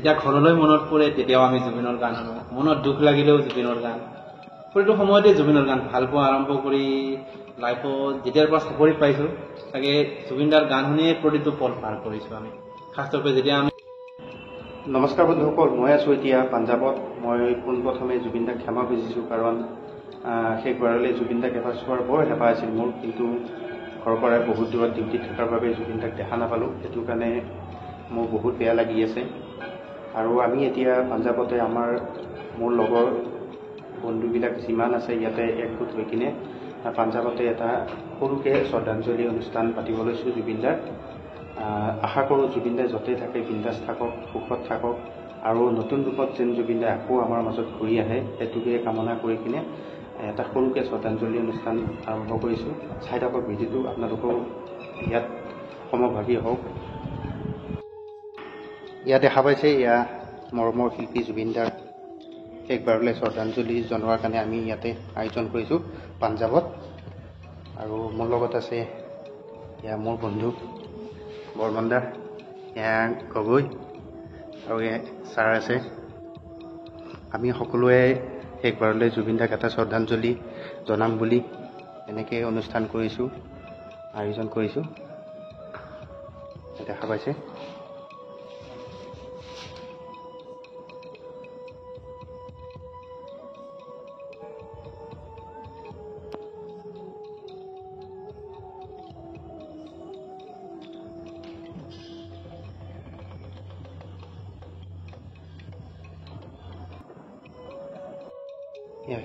যেতিয়া ঘৰলৈ মনত পৰে তেতিয়াও আমি জুবিনৰ গান শুনো। মনত দুখ লাগিলেও জুবিনৰ গান। প্ৰতিটো সময়তে জুবিনৰ গান ভাল পোৱা আৰম্ভ কৰি লাইফত যেতিয়াৰ পৰা চাকৰি পাইছোঁ তাকে জুবিনদাৰ গান শুনিয়ে প্ৰতিটো পল পাৰ কৰিছোঁ আমি। খাসকৈ যেতিয়া আমি নমস্কাৰ বন্ধুসকল, মই আছোঁ এতিয়া পাঞ্জাৱত। মই পোনপ্ৰথমে জুবিনদাক ক্ষমা খুজিছোঁ, কাৰণ শেষবাৰলৈ জুবিনদাক এবাৰ চোৱাৰ বৰ হেঁপাহ আছিল মোৰ, কিন্তু ঘৰৰ পৰাই বহুত দূৰত ডিউটিত থকাৰ বাবে জুবিনদাক দেখা নাপালোঁ। সেইটো কাৰণে মোৰ বহুত বেয়া লাগি আছে। আৰু আমি এতিয়া পাঞ্জাৱতে মোৰ লগৰ বন্ধুবিলাক যিমান আছে ইয়াতে একগোট হৈ কিনে পাঞ্জাৱতে এটা সৰুকৈ শ্ৰদ্ধাঞ্জলি অনুষ্ঠান পাতিব লৈছোঁ জুবিনদাৰ। আশা কৰোঁ জুবিনদাই য'তেই থাকে বিন্দাছ থাকক, সুখত থাকক, আৰু নতুন ৰূপত যেন জুবিনদাই আকৌ আমাৰ মাজত ঘূৰি আহে, সেইটোকে কামনা কৰি কিনে এটা সৰুকৈ শ্ৰদ্ধাঞ্জলি অনুষ্ঠান আৰম্ভ কৰিছোঁ। চাই থাকক ভিডিঅ'টো, আপোনালোকেও ইয়াত সমভাগী হওক। ইয়াত দেখা পাইছে, এয়া মৰমৰ শিল্পী জুবিনদাৰ শেষবাৰলৈ শ্ৰদ্ধাঞ্জলি জনোৱাৰ কাৰণে আমি ইয়াতে আয়োজন কৰিছোঁ পাঞ্জাৱত। আৰু মোৰ লগত আছে এয়া মোৰ বন্ধু বৰ্মন দা, এয়া গগৈ, আৰু এয়া ছাৰ আছে। আমি সকলোৱে শেষবাৰলৈ জুবিনদাক এটা শ্ৰদ্ধাঞ্জলি জনাম বুলি এনেকৈ অনুষ্ঠান কৰিছোঁ, আয়োজন কৰিছোঁ। দেখা পাইছে।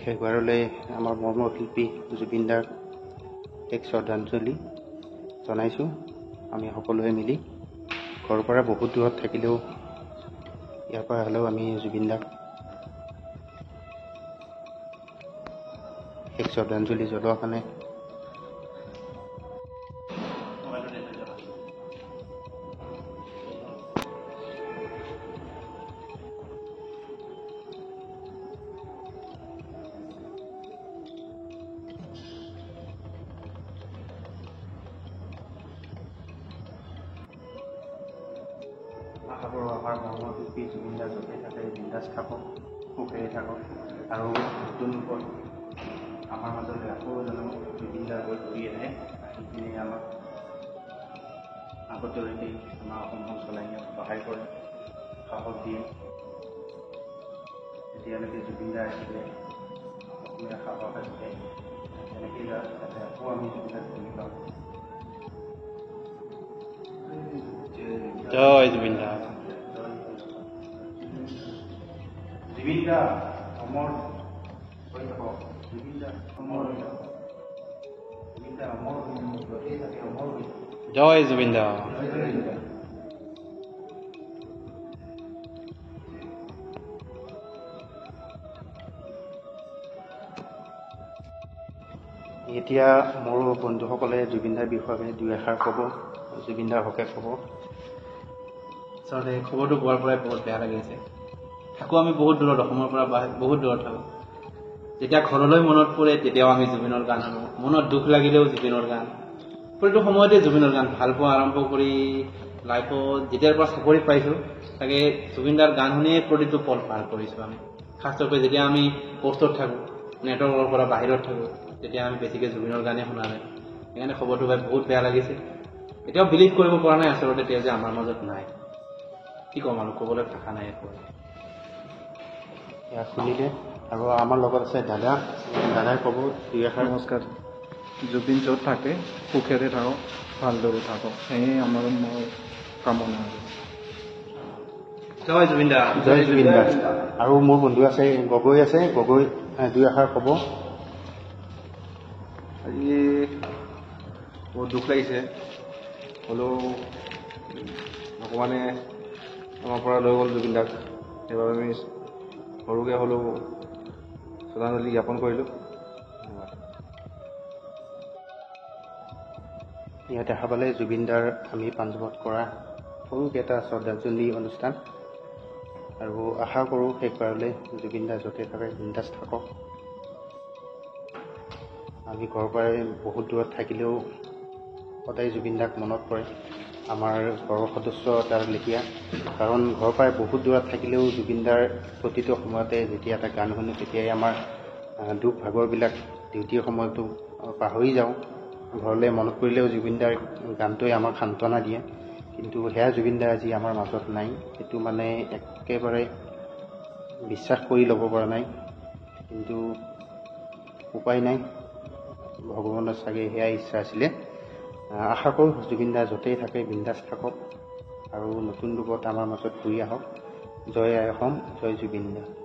শেষবাৰলৈ আমাৰ মৰমৰ শিল্পী জুবিনদাক এক শ্ৰদ্ধাঞ্জলি জনাইছোঁ আমি সকলোৱে মিলি। ঘৰৰ পৰা বহুত দূৰত থাকিলেও ইয়াৰ পৰা হ'লেও আমি জুবিনদাক এক শ্ৰদ্ধাঞ্জলি জনোৱাৰ কাৰণে আশা কৰোঁ আমাৰ মৰমৰ শিল্পী জুবিনদা য'তে থাকে বিন্দাছ থাকক, সুখেৰে থাকক, আৰু নতুন ৰূপত আমাৰ মাজলৈ আকৌ যেন জুবিনদা গৈ ঘূৰি আহে, আহি কিনে আমাক আগতলৈকে আমাৰ অসমখন চলাই নিয়াত সহায় কৰে, সাহস দিয়ে। এতিয়ালৈকে জুবিনদা আহিলে অসমীয়া সাহস আছে, তেনেকৈ যাতে আকৌ আমি জুবিনদাক ঘূৰি পাওঁ। জয় জুবিনদা। জুবিনদা অমৰ হৈ থাকক, জুবিনদা অমৰ হৈ থাকক, জুবিনদা অমৰ হৈ থাকক, য'তেই থাকে অমৰ হৈ থাকক। জয় জুবিনদা। এতিয়া মোৰ বন্ধুসকলে জুবিনদাৰ বিষয়ে দুই এষাৰ ক'ব, জুবিনদাৰ হকে ক'ব। আচলতে খবৰটো পোৱাৰ পৰাই বহুত বেয়া লাগিছে। থাকোঁ আমি বহুত দূৰত, অসমৰ পৰা বহুত দূৰত থাকোঁ। যেতিয়া ঘৰলৈ মনত পৰে তেতিয়াও আমি জুবিনৰ গান শুনো। মনত দুখ লাগিলেও জুবিনৰ গান। প্ৰতিটো সময়তে জুবিনৰ গান ভাল পোৱা আৰম্ভ কৰি লাইফত যেতিয়াৰ পৰা চাকৰি পাইছোঁ তাকে জুবিনদাৰ গান শুনিয়ে প্ৰতিটো পল পাৰ কৰিছোঁ আমি। খাসকৈ যেতিয়া আমি পষ্টত থাকোঁ, নেটৱৰ্কৰ পৰা বাহিৰত থাকোঁ, তেতিয়া আমি বেছিকৈ জুবিনৰ গানেই শুনা যায়। সেইকাৰণে খবৰটো পাই বহুত বেয়া লাগিছে। এতিয়াও বিলিভ কৰিব পৰা নাই আচলতে তেওঁ যে আমাৰ মাজত নাই। কি ক'ম আৰু, ক'বলৈ ভাষা নাই একো। এয়া শুনিলে। আৰু আমাৰ লগত আছে দাদাই ক'ব দুই এষাৰ। নমস্কাৰ। জুবিন য'ত থাকে সুখেৰে থাকক, ভালদৰে থাকক, সেয়ে আমাৰ কামনা। জয় জুবিনদা। জয় জুবিনদা। আৰু মোৰ বন্ধু আছে গগৈ দুই এষাৰ ক'ব। আজি বহুত দুখ লাগিছে, হ'লেও ভগৱানে আমাৰ পৰা লৈ গ'ল জুবিনদাক। সেইবাবে আমি সৰুকৈ হ'লেও শ্ৰদ্ধাঞ্জলি জ্ঞাপন কৰিলোঁ। ইয়াত দেখা পালে জুবিনদাৰ আমি পাঞ্জাৱত কৰা সৰুকৈ এটা শ্ৰদ্ধাঞ্জলি অনুষ্ঠান। আৰু আশা কৰোঁ শেষবাৰলৈ জুবিনদা য'তে থাকে বিন্দাছ থাকক। আমি ঘৰৰ পৰাই বহুত দূৰত থাকিলেও সদায় জুবিনদাক মনত পৰে, আমাৰ ঘৰৰ সদস্য তাৰ লেখীয়া। কাৰণ ঘৰৰ পৰাই বহুত দূৰত থাকিলেও জুবিনদাৰ প্ৰতিটো সময়তে যেতিয়া এটা গান শুনো তেতিয়াই আমাৰ দুখ ভাগৰবিলাক ডিউটিৰ সময়তো পাহৰি যাওঁ। ঘৰলৈ মনত পৰিলেও জুবিনদাৰ গানটোৱে আমাক সান্তনা দিয়ে। কিন্তু সেয়া জুবিনদা আজি আমাৰ মাজত নাই, সেইটো মানে একেবাৰে বিশ্বাস কৰি ল'ব পৰা নাই। কিন্তু উপায় নাই, ভগৱানৰ চাগে সেয়া ইচ্ছা আছিলে। আশা কৰোঁ জুবিনদা য'তেই থাকে বিন্দাছ থাকক আৰু নতুন ৰূপত আমাৰ মাজত ঘূৰি আহক। জয় আই অসম, জয় জুবিনদা।